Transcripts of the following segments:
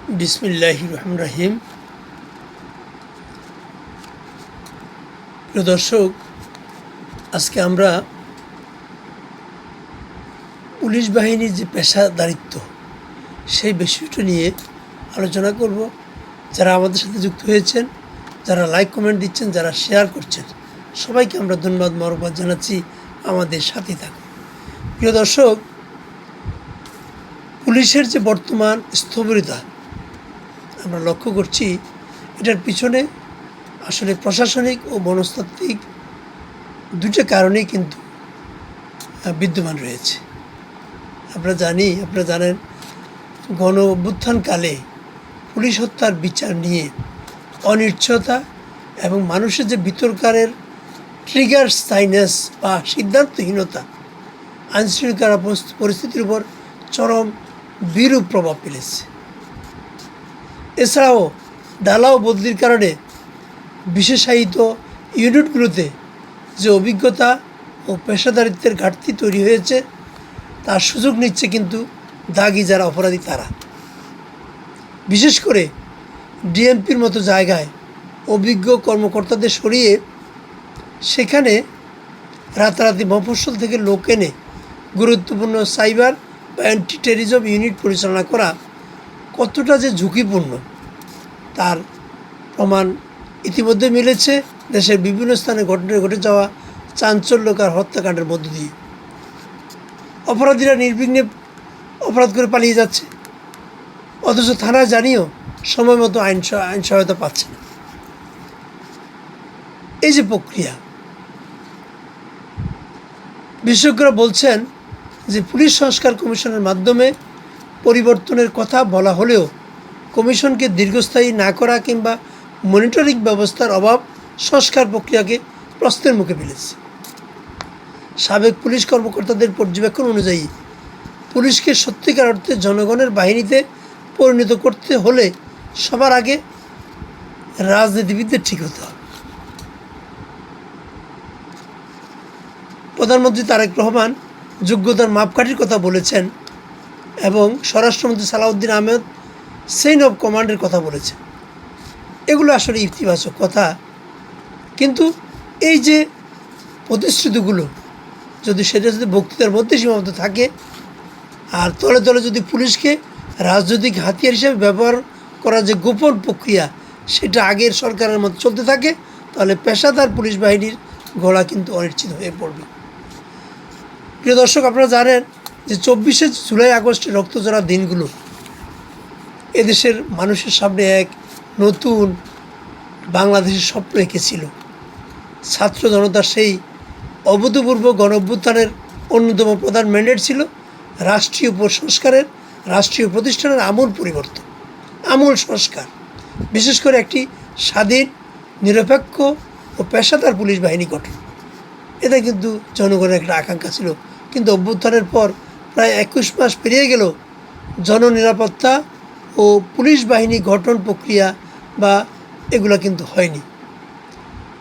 বিসমিল্লাহির রহমানির রহিম। প্রিয় দর্শক, আজকে আমরা পুলিশ বাহিনীর যে পেশাদারিত্ব সেই বিষয়টা নিয়ে আলোচনা করব। যারা আমাদের সাথে যুক্ত হয়েছেন, যারা লাইক কমেন্ট দিচ্ছেন, যারা শেয়ার করছেন, সবাইকে আমরা ধন্যবাদ মোবারকবাদ জানাচ্ছি। আমাদের সাথে থাকুন। প্রিয় দর্শক, পুলিশের যে বর্তমান স্থবিরতা আমরা লক্ষ্য করছি, এটার পিছনে আসলে প্রশাসনিক ও মনস্তাত্ত্বিক দুটো কারণেই কিন্তু বিদ্যমান রয়েছে। আপনারা জানেন, গণ অভ্যুত্থানকালে পুলিশ হত্যার বিচার নিয়ে অনিশ্চয়তা এবং মানুষের যে বিতর্কের ট্রিগার সাইনেস বা সিদ্ধান্তহীনতা আইনশৃঙ্খলা পরিস্থিতির উপর চরম বিরূপ প্রভাব ফেলেছে। এছাড়াও ডালাও বদলির কারণে বিশেষায়িত ইউনিটগুলোতে যে অভিজ্ঞতা ও পেশাদারিত্বের ঘাটতি তৈরি হয়েছে, তার সুযোগ নিচ্ছে কিন্তু দাগি যারা অপরাধী তারা। বিশেষ করে ডিএমপির মতো জায়গায় অভিজ্ঞ কর্মকর্তাদের সরিয়ে সেখানে রাতারাতি মফস্বল থেকে লোক এনে গুরুত্বপূর্ণ সাইবার বা অ্যান্টি টেররিজম ইউনিট পরিচালনা করা কতটা যে ঝুঁকিপূর্ণ তার প্রমাণ ইতিমধ্যে মিলেছে দেশের বিভিন্ন স্থানে ঘটে যাওয়া চাঞ্চল্যকর হত্যাকাণ্ডের মধ্য দিয়ে। অপরাধীরা নির্বিঘ্নে অপরাধ করে পালিয়ে যাচ্ছে, অথচ থানা জানিয়েও সময় মতো আইন সহায়তা পাচ্ছে না। এই যে প্রক্রিয়া, বিশেষজ্ঞরা বলছেন যে পুলিশ সংস্কার কমিশনের মাধ্যমে পরিবর্তনের কথা বলা হলেও কমিশনকে দীর্ঘস্থায়ী না করা কিংবা মনিটরিং ব্যবস্থার অভাব সংস্কার প্রক্রিয়াকে প্রশ্নের মুখে ফেলেছে। সাবেক পুলিশ কর্মকর্তাদের পর্যবেক্ষণ অনুযায়ী পুলিশকে সত্যিকার অর্থে জনগণের বাহিনীতে পরিণত করতে হলে সবার আগে রাজনীতিবিদদের ঠিক হতে হবে। প্রধানমন্ত্রী তারেক রহমান যোগ্যতার মাপকাঠির কথা বলেছেন এবং স্বরাষ্ট্রমন্ত্রী সালাউদ্দিন আহমেদ চেইন অফ কমান্ডের কথা বলেছেন। এগুলো আসলে ইতিবাচক কথা, কিন্তু এই যে প্রতিশ্রুতিগুলো সেটা যদি বক্তৃতার মধ্যে সীমাবদ্ধ থাকে আর তলে তলে যদি পুলিশকে রাজনৈতিক হাতিয়ার হিসেবে ব্যবহার করার যে গোপন প্রক্রিয়া সেটা আগের সরকারের মতো চলতে থাকে, তাহলে পেশাদার পুলিশ বাহিনীর গলা কিন্তু অনিশ্চিত হয়ে পড়বে। প্রিয় দর্শক, আপনারা জানেন যে 24শে জুলাই আগস্টে রক্তঝরা দিনগুলো এদেশের মানুষের সামনে এক নতুন বাংলাদেশের স্বপ্ন এঁকেছিল। ছাত্র জনতার সেই অভূতপূর্ব গণ অভ্যুত্থানের অন্যতম প্রধান ম্যান্ডেট ছিল রাষ্ট্রীয় সংস্কারের, রাষ্ট্রীয় প্রতিষ্ঠানের আমূল পরিবর্তন, আমূল সংস্কার, বিশেষ করে একটি স্বাধীন, নিরপেক্ষ ও পেশাদার পুলিশ বাহিনী গঠন। এটা কিন্তু জনগণের একটা আকাঙ্ক্ষা ছিল, কিন্তু অভ্যুত্থানের পর প্রায় 21 মাস পেরিয়ে গেল জননিরাপত্তা ও পুলিশ বাহিনী গঠন প্রক্রিয়া বা এগুলো কিন্তু হয়নি।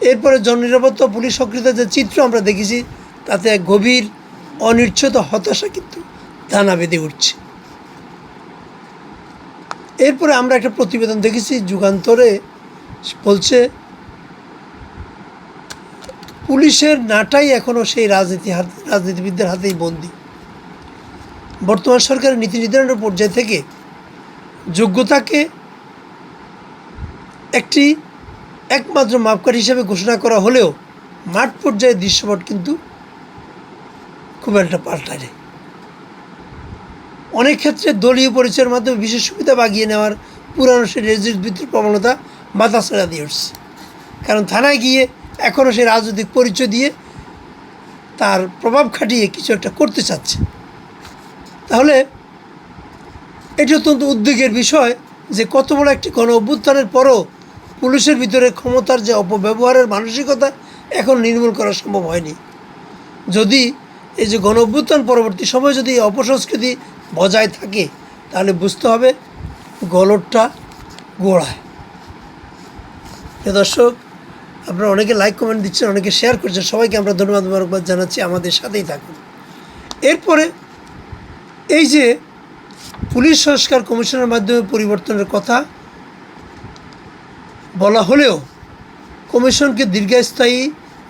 এরপরে জননিরাপত্তা পুলিশ সক্রিয়তার যে চিত্র আমরা দেখেছি, তাতে এক গভীর অনিশ্চিত হতাশা কিন্তু দানা বেঁধে উঠছে। এরপরে আমরা একটা প্রতিবেদন দেখেছি যুগান্তরে, বলছে পুলিশের নাটাই এখনও সেই রাজনীতিবিদদের হাতেই বন্দী। বর্তমান সরকারের নীতি নির্ধারণের পর্যায় থেকে যোগ্যতাকে একটি একমাত্র মাপকাঠি হিসেবে ঘোষণা করা হলেও মাঠ পর্যায়ে দৃশ্যপট কিন্তু খুব একটা পাল্টায়। অনেক ক্ষেত্রে দলীয় পরিচয়ের মাধ্যমে বিশেষ সুবিধা বাগিয়ে নেওয়ার পুরানো সেই রেজিস্ট ভিত্তির প্রবণতা বাতাসেরা দিয়ে উঠছে। কারণ থানায় গিয়ে এখনও সেই রাজনৈতিক পরিচয় দিয়ে তার প্রভাব খাটিয়ে কিছু একটা করতে চাচ্ছে। তাহলে এটি অত্যন্ত উদ্বেগের বিষয় যে কত বড় একটি গণ অভ্যুত্থানের পরও পুলিশের ভিতরে ক্ষমতার যে অপব্যবহারের মানসিকতা এখন নির্মূল করা সম্ভব হয়নি। যদি এই যে গণ অভ্যুত্থান পরবর্তী সময় যদি অপসংস্কৃতি বজায় থাকে, তাহলে বুঝতে হবে গলদটা গোড়ায়। দর্শক, আপনারা অনেকে লাইক কমেন্ট দিচ্ছেন, অনেকে শেয়ার করছেন, সবাইকে আমরা ধন্যবাদ মোবারকবাদ জানাচ্ছি। আমাদের সাথেই থাকুন। এরপরে এই যে পুলিশ সংস্কার কমিশনের মাধ্যমে পরিবর্তনের কথা বলা হলেও কমিশনকে দীর্ঘস্থায়ী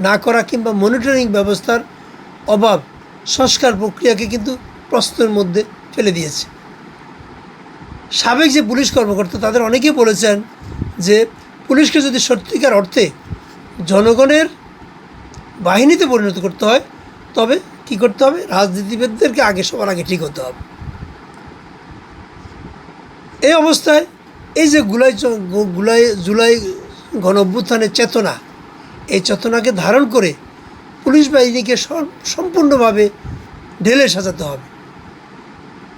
না করা কিংবা মনিটরিং ব্যবস্থার অভাব সংস্কার প্রক্রিয়াকে কিন্তু প্রশ্নের মধ্যে ফেলে দিয়েছে। সাবেক যে পুলিশ কর্মকর্তা তাদের অনেকেই বলেছেন যে পুলিশকে যদি সত্যিকার অর্থে জনগণের বাহিনীতে পরিণত করতে হয় তবে কী করতে হবে, রাজনীতিবিদদেরকে সবার আগে ঠিক হতে হবে। এই অবস্থায় এই যে জুলাই গণ অভ্যুত্থানের চেতনা, এই চেতনাকে ধারণ করে পুলিশ বাহিনীকে সম্পূর্ণভাবে ঢেলে সাজাতে হবে,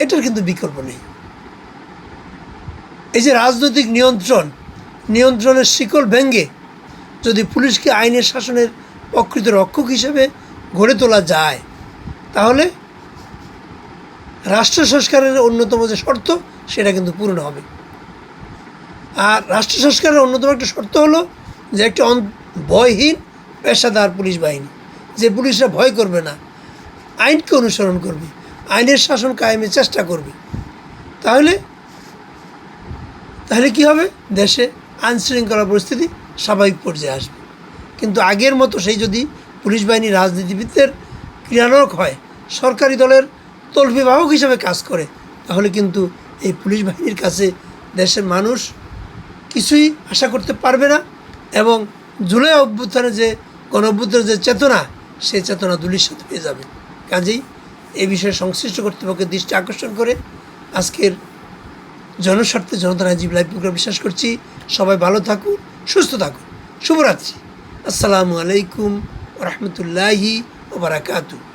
এটার কিন্তু বিকল্প নেই। এই যে রাজনৈতিক নিয়ন্ত্রণের শিকল ভেঙে যদি পুলিশকে আইনের শাসনের প্রকৃত রক্ষক হিসেবে গড়ে তোলা যায় তাহলে রাষ্ট্র সংস্কারের অন্যতম যে শর্ত সেটা কিন্তু পূরণ হবে। আর রাষ্ট্র সংস্কারের অন্যতম একটা শর্ত হলো যে একটা ভয়হীন পেশাদার পুলিশ বাহিনী, যে পুলিশরা ভয় করবে না, আইনকে অনুসরণ করবে, আইনের শাসন কায়েমের চেষ্টা করবে। তাহলে কি হবে, দেশে আইনশৃঙ্খলা পরিস্থিতি স্বাভাবিক পর্যায়ে আসবে। কিন্তু আগের মতো সেই যদি পুলিশ বাহিনী রাজনীতিবিদদের ক্রিয়ানক হয়, সরকারি দলের তল্পি বাহক হিসাবে কাজ করে, তাহলে কিন্তু এই পুলিশ বাহিনীর কাছে দেশের মানুষ কিছুই আশা করতে পারবে না এবং জুলাই অভ্যুত্থানের যে গণ অভ্যুত্থানের যে চেতনা, সেই চেতনা ধূলিসাৎ হয়ে যাবে। কাজেই এই বিষয়ে সংশ্লিষ্ট কর্তৃপক্ষের দৃষ্টি আকর্ষণ করে আজকের জনস্বার্থে জনতা রাজীব লাইভ প্রোগ্রাম বিশ্বাস করছি। সবাই ভালো থাকুন, সুস্থ থাকুন। শুভরাত্রি। আসসালামু আলাইকুম ওয়া রাহমাতুল্লাহি ওয়া বারাকাতুহু।